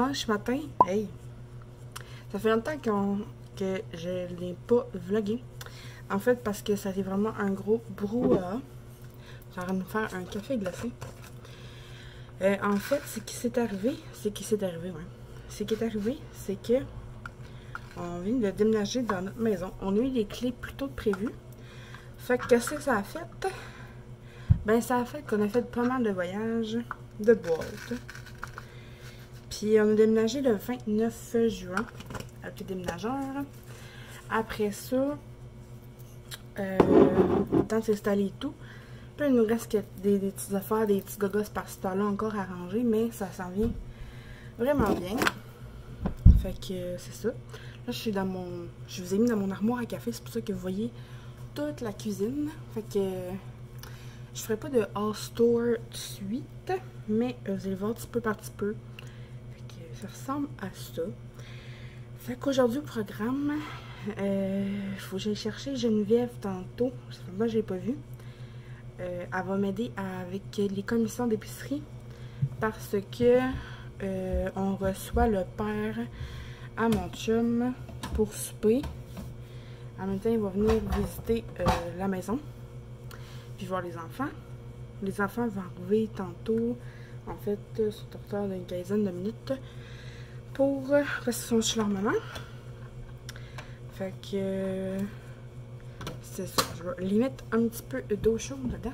dimanche matin. Hey! Ça fait longtemps que je l'ai pas vlogué. En fait, parce que ça a été vraiment un gros brouhaha. J'ai envie de me faire un café glacé. En fait, ce qui s'est arrivé, c'est que on vient de déménager dans notre maison. On a eu les clés plus tôt que prévu. Fait que qu'est-ce que ça a fait? Ben, ça a fait qu'on a fait pas mal de voyages, de boîtes. Puis on a déménagé le 29 juin avec les déménageurs. Après ça, le temps de s'installer et tout. Puis il nous reste que des petites affaires, des petits gogos par-ci par-là encore à ranger, mais ça s'en vient vraiment bien. Fait que c'est ça. Là, je vous ai mis dans mon armoire à café, c'est pour ça que vous voyez toute la cuisine. Fait que je ferai pas de all store tout de suite, mais vous allez voir petit peu par petit peu. Fait que ça ressemble à ça. Fait qu'aujourd'hui, au programme, faut que j'aille chercher Geneviève tantôt. Ça fait longtemps que je l'ai pas vue. Elle va m'aider avec les commissions d'épicerie parce que on reçoit le père à mon chum pour souper. En même temps, il va venir visiter la maison puis voir les enfants. Les enfants vont arriver tantôt. En fait, c'est en retard d'une quinzaine de minutes pour rester chez leur maman. Fait que c'est ça. Je vais lui mettre un petit peu d'eau chaude dedans.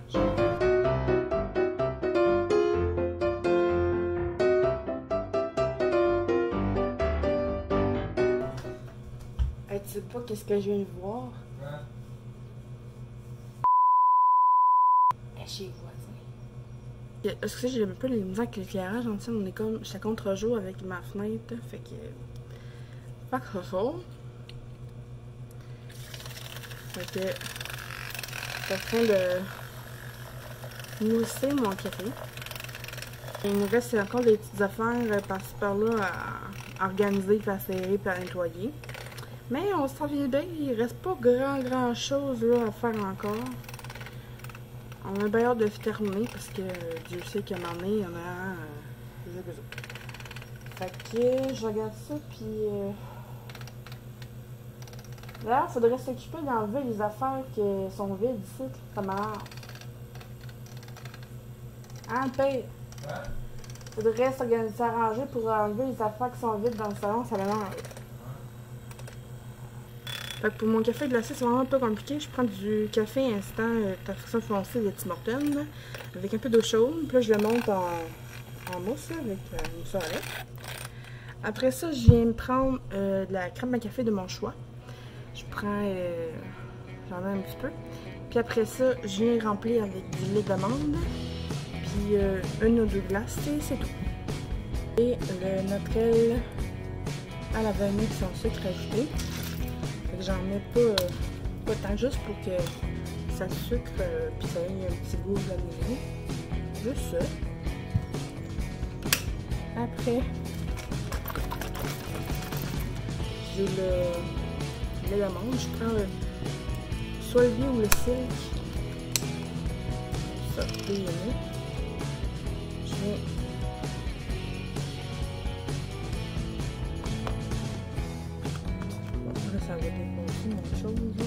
Hey, tu sais pas qu'est-ce que je viens de voir? Chez les voisins. Est-ce que j'ai un peu les misères avec l'éclairage? On est comme. J'étais contre-jour avec ma fenêtre. Fait que. Pas que ça sort. Fait que. Je suis en train de mousser mon café. Il nous reste encore des petites affaires par-ci par-là à organiser, à serrer, à nettoyer. Mais on s'en vient bien. Il reste pas grand chose là, à faire encore. On a bien hâte de terminer parce que Dieu sait qu'à un moment donné, il y en a des autres. Fait que je regarde ça, puis là, il faudrait s'occuper d'enlever les affaires qui sont vides ici. Ça m'arrange. Hein, père? Faudrait s'arranger pour enlever les affaires qui sont vides dans le salon, ça m'arrange. Fait que pour mon café glacé, c'est vraiment pas compliqué. Je prends du café instant façon foncée de Tim Hortons avec un peu d'eau chaude. Puis là, je le monte en mousse là, avec une mousse à lait. Après ça, je viens me prendre de la crème à café de mon choix. Je prends, j'en ai un petit peu. Puis après ça, je viens remplir avec du lait d'amande. Puis une ou deux glaces, c'est tout. Et le Naturel à la vanille sans sucre ajouté. J'en mets pas tant, juste pour que ça sucre puis ça ait un petit goût de la maison. Juste ça. Après, j'ai le lait d'amande. Je prends soit le lait ou le silk. Ça, je viens. Ça va dépasser mon chose.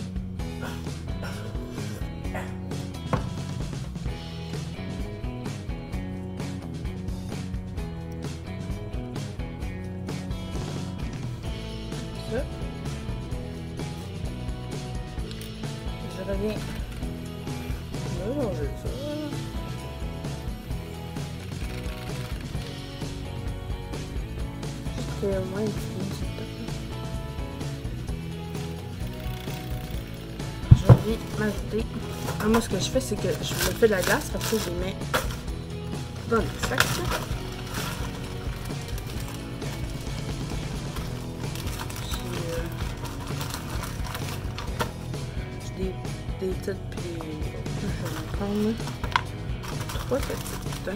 Ça. Je reviens. Mélanger ça. Je fais au moins un petit peu sur le top. Je viens m'ajouter. Moi, ce que je fais, c'est que je me fais de la glace parce que je les mets dans le sac. J'ai des petites puis je vais en prendre 3 petites.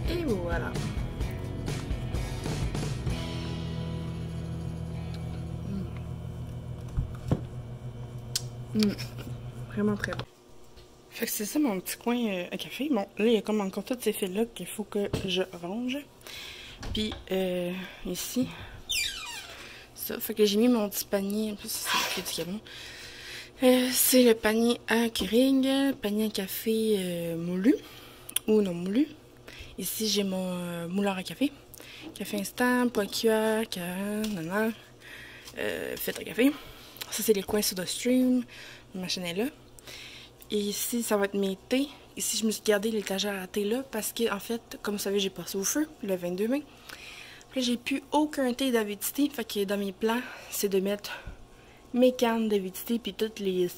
Et voilà. Vraiment très bon. Fait que c'est ça mon petit coin à café. Bon, là, il y a comme encore tous ces fils-là qu'il faut que je range. Puis ici, ça. Fait que j'ai mis mon petit panier. En plus, c'est le clé du camion. C'est le panier à Keurig, panier à café moulu ou non moulu. Ici, j'ai mon mouleur à café. Café instant, poids QR, filtre à café. Ça, c'est les coins SodaStream. Ma machine est là. Et ici, ça va être mes thés. Ici, je me suis gardé l'étagère à thé là parce que, en fait, comme vous savez, j'ai passé au feu le 22 mai. Puis là, j'ai plus aucun thé d'Avidity. Fait que dans mes plans, c'est de mettre mes cannes d'Avidity puis toutes les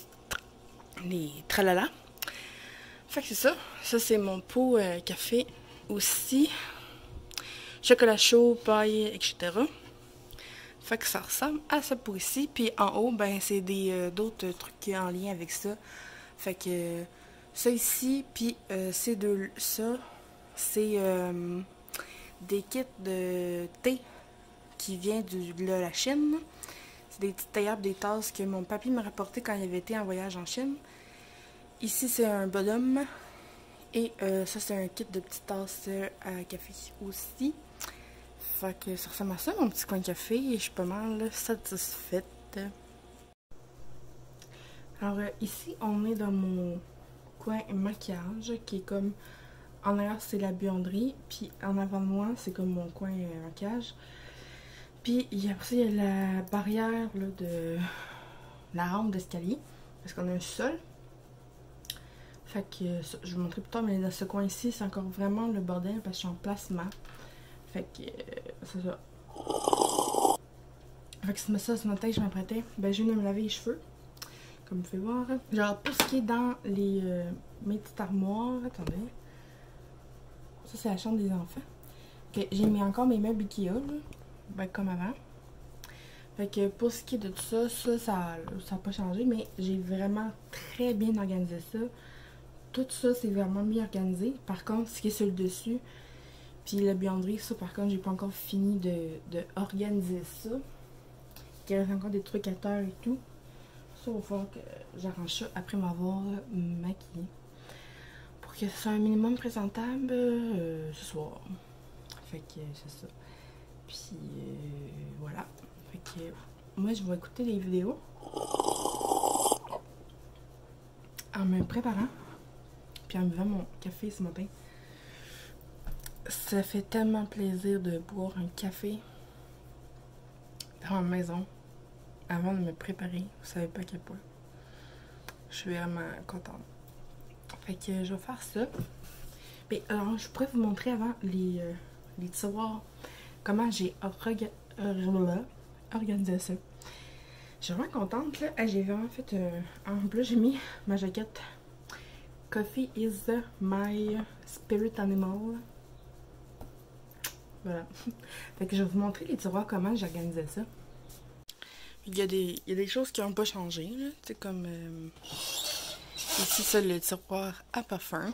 tralala. Fait que c'est ça. Ça, c'est mon pot café aussi. Chocolat chaud, paille, etc. Fait que ça ressemble à ça pour ici. Puis en haut, ben c'est d'autres trucs en lien avec ça. Fait que ça ici, puis ça, c'est des kits de thé qui vient de la Chine. C'est des petites théières, des tasses que mon papy m'a rapporté quand il avait été en voyage en Chine. Ici, c'est un bonhomme. Et ça, c'est un kit de petites tasses à café aussi. Fait que ça ressemble à ça, mon petit coin de café. Et je suis pas mal satisfaite. Alors, ici, on est dans mon coin maquillage, qui est comme... En arrière, c'est la buanderie. Puis en avant de moi, c'est comme mon coin maquillage. Puis après, il y a la barrière là, de la rampe d'escalier. Parce qu'on a un sol. Fait que je vais vous montrer plus tard, mais dans ce coin ici, c'est encore vraiment le bordel parce que je suis en placement. Fait que c'est ça. Fait que c'est ça ce matin que je m'apprêtais. Ben, je viens de me laver les cheveux. Comme vous pouvez voir. Genre, tout ce qui est dans mes petites armoires. Attendez. Ça, c'est la chambre des enfants. Okay, j'ai mis encore mes meubles Ikea, là. Ben, comme avant. Fait que pour ce qui est de tout ça, ça n'a pas changé. Mais j'ai vraiment très bien organisé ça. Tout ça, c'est vraiment bien organisé. Par contre, ce qui est sur le dessus, puis la buanderie, ça, par contre, j'ai pas encore fini de organiser ça. Il reste encore des trucs à terre et tout. Ça, il va falloir que j'arrange ça après m'avoir maquillée. Pour que ce soit un minimum présentable ce soir. Fait que c'est ça. Puis voilà. Fait que moi, je vais écouter les vidéos en me préparant. Puis en buvant mon café ce matin. Ça fait tellement plaisir de boire un café dans ma maison avant de me préparer. Vous savez pas à quel point. Je suis vraiment contente. Fait que je vais faire ça. Mais alors, je pourrais vous montrer avant les tiroirs. Comment j'ai organisé ça. Je suis vraiment contente là. J'ai vraiment fait en plus j'ai mis ma jaquette Coffee is my spirit animal. Voilà. Fait que je vais vous montrer les tiroirs, comment j'organisais ça. Il y a des choses qui n'ont pas changé. C'est comme ici, ça, le tiroir à parfum.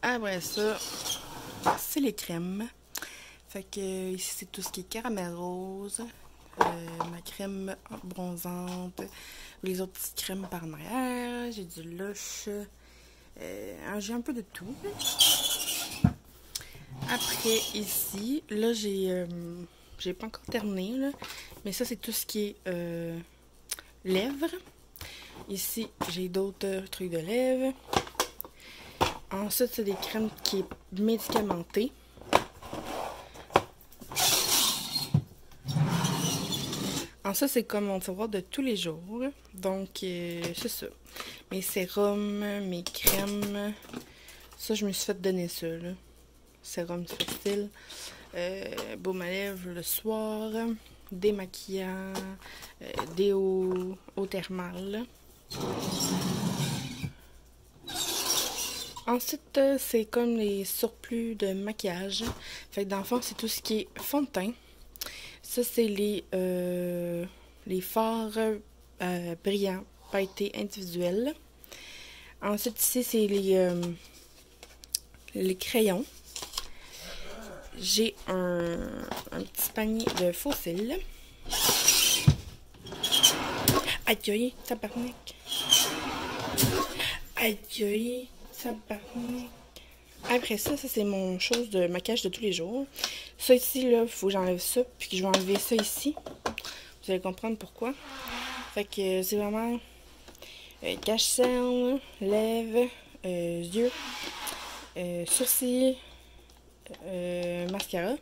Après ça, c'est les crèmes. Fait que ici, c'est tout ce qui est caramel rose. Ma crème bronzante. Les autres petites crèmes par en arrière. J'ai du Lush. J'ai un peu de tout. Après, ici, là, j'ai pas encore terminé, là. Mais ça, c'est tout ce qui est lèvres. Ici, j'ai d'autres trucs de lèvres. Ensuite, c'est des crèmes qui est médicamentées. Ensuite, c'est comme mon tiroir de tous les jours. Donc, c'est ça. Mes sérums, mes crèmes. Ça, je me suis fait donner ça, là. Sérum facile. Baume à lèvres le soir. Démaquillant. Déo eau thermale. Ensuite, c'est comme les surplus de maquillage. Fait que dans le fond, c'est tout ce qui est fond de teint. Ça, c'est les fards brillants pailletés individuels. Ensuite, ici, c'est les crayons. J'ai un petit panier de faux cils. Aïe aïe, tabarnak. Aïe aïe, tabarnak. Après ça, ça c'est mon chose de maquillage de tous les jours. Ça ici, là, il faut que j'enlève ça, puis que je vais enlever ça ici. Vous allez comprendre pourquoi. Fait que c'est vraiment cache-cerne, lèvres, yeux, sourcils, mascara.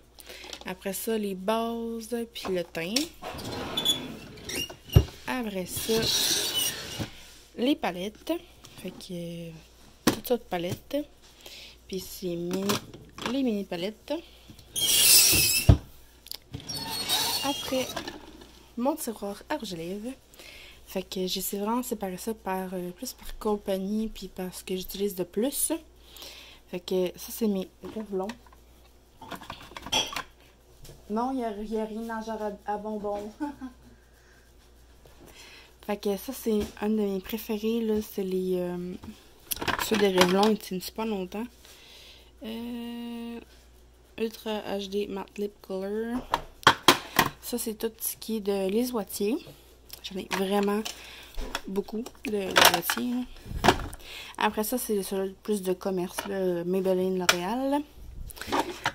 Après ça, les bases, puis le teint. Après ça, les palettes. Fait que toutes sortes de palettes. Puis c'est les mini palettes. Après, mon tiroir à rouge à lèvres. Fait que j'essaie vraiment de séparer ça plus par compagnie puis parce que j'utilise de plus. Fait que ça c'est mes Revlon. Non, il n'y a rien dans genre à bonbons. Fait que ça c'est un de mes préférés là, c'est les ceux de Revlon, ils tiennent super longtemps. Ultra HD Matte Lip Color. Ça c'est tout ce qui est de Les Wattiers. J'en ai vraiment beaucoup de Les Wattiers. Après ça c'est plus de commerce là, Maybelline, L'Oréal.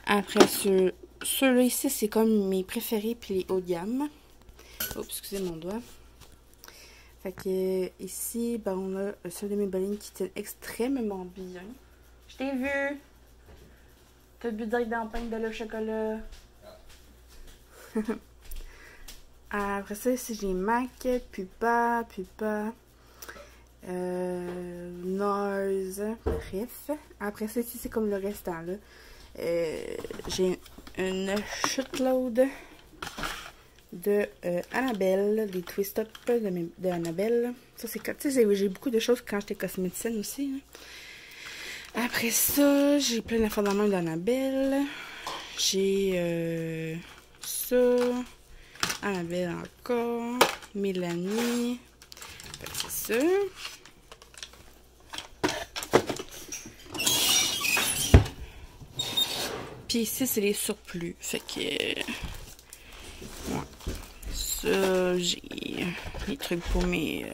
Après ceux-là ici c'est comme mes préférés puis les haut de gamme. Oups, excusez mon doigt. Fait que ici ben, on a ceux de Maybelline qui tiennent extrêmement bien. Je t'ai vu! T'as bu direct dans le pain de le chocolat. Après ça, ici j'ai MAC, Pupa, Nars, bref. Après ça, ici c'est comme le restant là. J'ai une shitload de Annabelle, des twist-up de Annabelle. Ça c'est comme, tu sais, j'ai beaucoup de choses quand j'étais cosméticienne aussi. Hein. Après ça, j'ai plein d'infos dans la main d'Annabelle. J'ai ça. Annabelle encore. Mélanie. C'est ça. Puis ici, c'est les surplus. Fait que... ouais. Ça, j'ai les trucs pour mes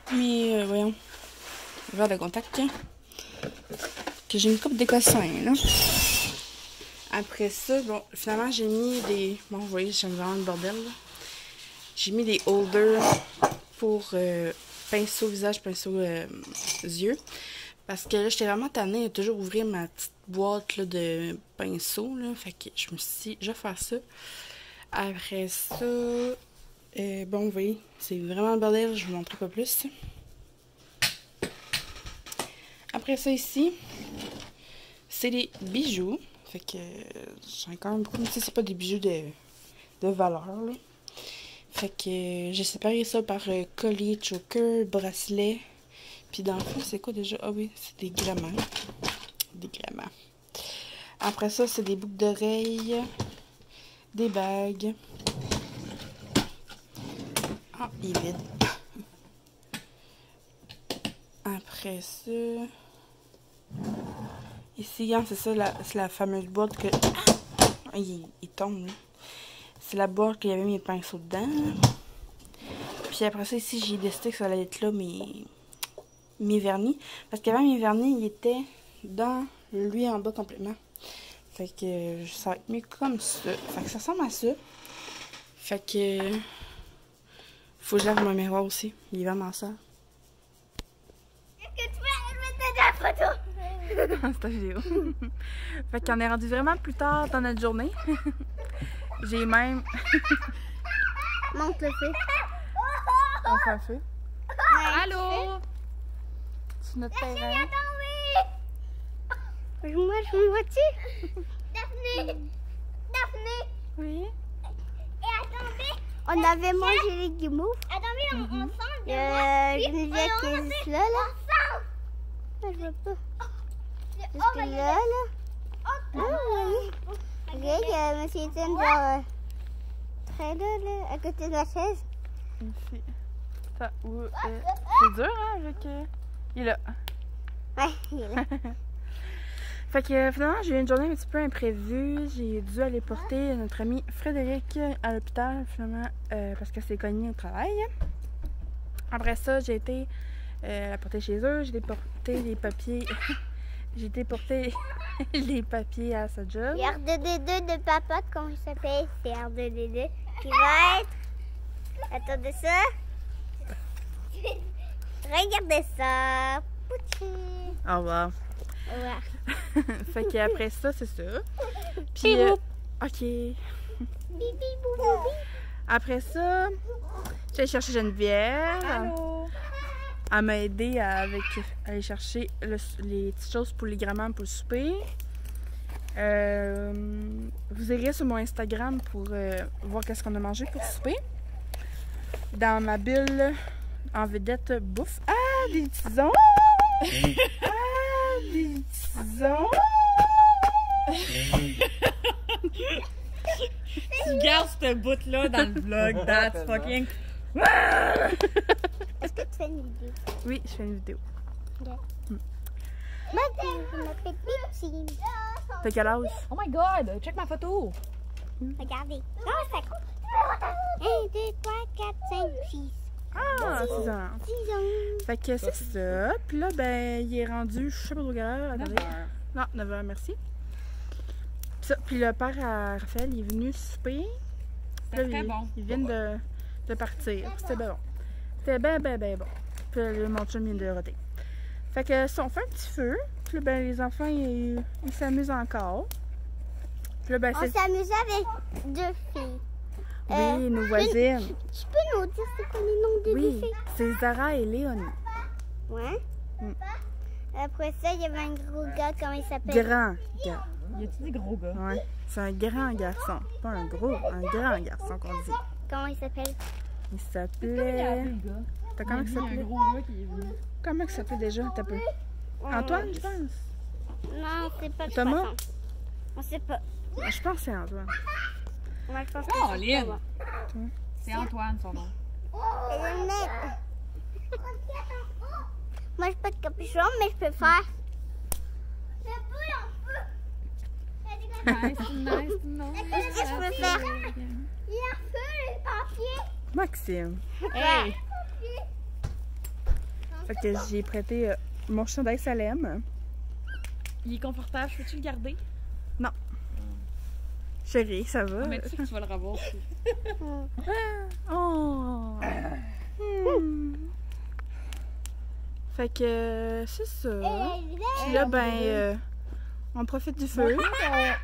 voyons, verres de contact. Que j'ai une coupe d'écossins, là. Après ça, bon, finalement, j'ai mis des... Bon, vous voyez, j'ai vraiment le bordel, là. J'ai mis des holders pour pinceau visage, pinceau yeux. Parce que là, j'étais vraiment tannée de toujours ouvrir ma petite boîte là, de pinceaux, là. Fait que je me suis dit, je vais faire ça. Après ça, bon, vous voyez, c'est vraiment le bordel, je vous montre pas plus. Après ça, ici, c'est les bijoux. Fait que j'en ai quand même beaucoup, mais c'est pas des bijoux de valeur, là. Fait que j'ai séparé ça par collier, choker, bracelet. Puis dans le fond, c'est quoi déjà? Ah oui, c'est des grammaires. Des grammaires. Après ça, c'est des boucles d'oreilles, des bagues. Ah, il est vide. Après ça... Ici, hein, c'est ça, c'est la fameuse boîte que... Ah, il tombe, là. C'est la boîte qu'il y avait mes pinceaux dedans. Puis après ça, ici, j'ai décidé que ça allait être là, mes vernis. Parce qu'avant, mes vernis, ils étaient dans lui en bas complètement. Fait que ça va être mieux comme ça. Fait que ça ressemble à ça. Fait que... faut que je lave mon miroir aussi. Il est vraiment ça. Est-ce que tu peux mettre la photo? C'est ta vidéo. Fait qu'on est rendu vraiment plus tard dans notre journée. J'ai même... Monte le feu. On fait un feu. Allô? Sur notre terrain. Moi, je me vois-tu? Daphné! Daphné! Oui. Et attendez! On avait mangé les guimauves. Attendez, ensemble. Geneviève qui est juste là, là. Ensemble! Je vois pas. Jusque là, là. Ah oui. Regarde, il y a M. Étienne genre très là, à côté de la chaise. Ici. C'est dur, hein, avec... il est là. Ouais, il est là. Fait que finalement, j'ai eu une journée un petit peu imprévue. J'ai dû aller porter notre ami Frédéric à l'hôpital, finalement, parce qu'elle s'est cognée au travail. Après ça, j'ai été la porter chez eux. J'ai déporté les papiers J'ai été porter les papiers à sa job. Il y a R2D2 de papa, comment il s'appelle? C'est R2D2 qui va être... Attendez ça. Regardez ça. Pouti. Au revoir. Au revoir. Fait qu'après ça, c'est ça. Puis, OK. Bibi, boubou. Après ça, j'ai allé chercher Geneviève. Allô? Elle m'a aidé à aller chercher les petites choses pour les grand-mères pour le souper. Vous irez sur mon Instagram pour voir qu'est-ce qu'on a mangé pour souper. Dans ma bulle en vedette bouffe. Ah, des tisons! Ah, des tisons! Tu gardes ce bout-là dans le vlog. That's fucking... Est-ce que tu fais une vidéo? Oui, je fais une vidéo. Moi, je m'appelle Pipsi. T'as quel âge? Oh my god, check ma photo. Regardez. Non, ça compte. 1, 2, 3, 4, 5, 6. Ah, 6 ans. 6 ans. Fait que c'est ça. Puis là, ben, il est rendu, je sais pas trop quelle heure. Attendez. 9 heures. Non, 9 h, merci. Puis le père à Raphaël, il est venu souper. C'était Là, très il- bon. Ils viennent de partir. C'était bien bon. C'était bien bon. Puis là, mon chum vient de roter. Fait que si on fait un petit feu, puis là, ben, les enfants, ils s'amusent encore. Puis là, ben, On c'est... s'amuse avec 2 filles. Oui, nos voisines. Tu peux nous dire c'est quoi les noms des 2 Oui, filles? c'est Zara et Léonie. Ouais. Mm. Après ça, il y avait un gros gars, comment il s'appelle? Grand gars. Y a-tu des gros gars? Ouais. C'est un grand garçon. Pas un gros, un grand garçon qu'on dit. Comment il s'appelle? Il Qu'est-ce qu'il a s'appelait... appelé, le gars? T'as comment Il il y a un s'appelait? gros gars qui est venu. Comment il s'appelait déjà? T'as peu. Antoine, je pense. Non, c'est pas Thomas? 300. On sait pas. Je pense que c'est Antoine. Moi, je pense que Oh, c'est Lynn! Thomas. C'est Antoine, son nom. Moi, je pas de capuchon, mais je peux faire. Nice, nice, nice. Qu'est-ce que je peux faire? Il y a feu, les papiers. Maxime. Hey! Fait que j'ai prêté mon chandail Salem. Il est confortable, je peux-tu le garder? Chérie, ça va? Ah, mais tu sais que tu vas le revoir aussi. Oh! Hmm. Fait que c'est ça. Puis là, ben, on profite du feu.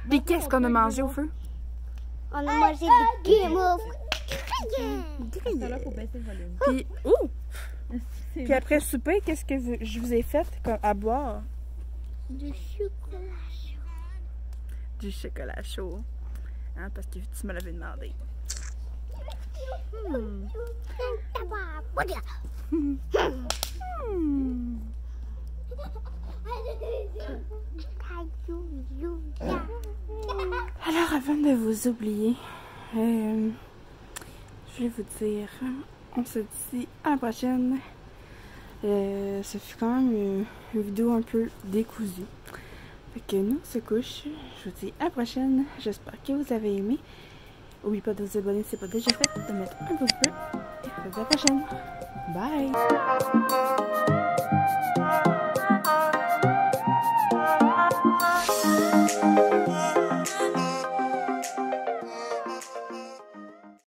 Puis qu'est-ce qu'on a mangé au feu? On a mangé des Game of C'est là pour baisser le volume. Puis, ouh! C'est Puis après le souper, qu'est-ce que je vous ai fait à boire? du chocolat chaud. Du chocolat chaud. Hein, parce que tu me l'avais demandé. Hmm. Hmm. Alors, avant de vous oublier, je voulais vous dire, on se dit à la prochaine. Ça fait quand même une vidéo un peu décousue. Fait que nous, on se couche. Je vous dis à la prochaine. J'espère que vous avez aimé. N'oubliez pas de vous abonner si ce n'est pas déjà fait, de mettre un pouce bleu. Et à la prochaine. Bye!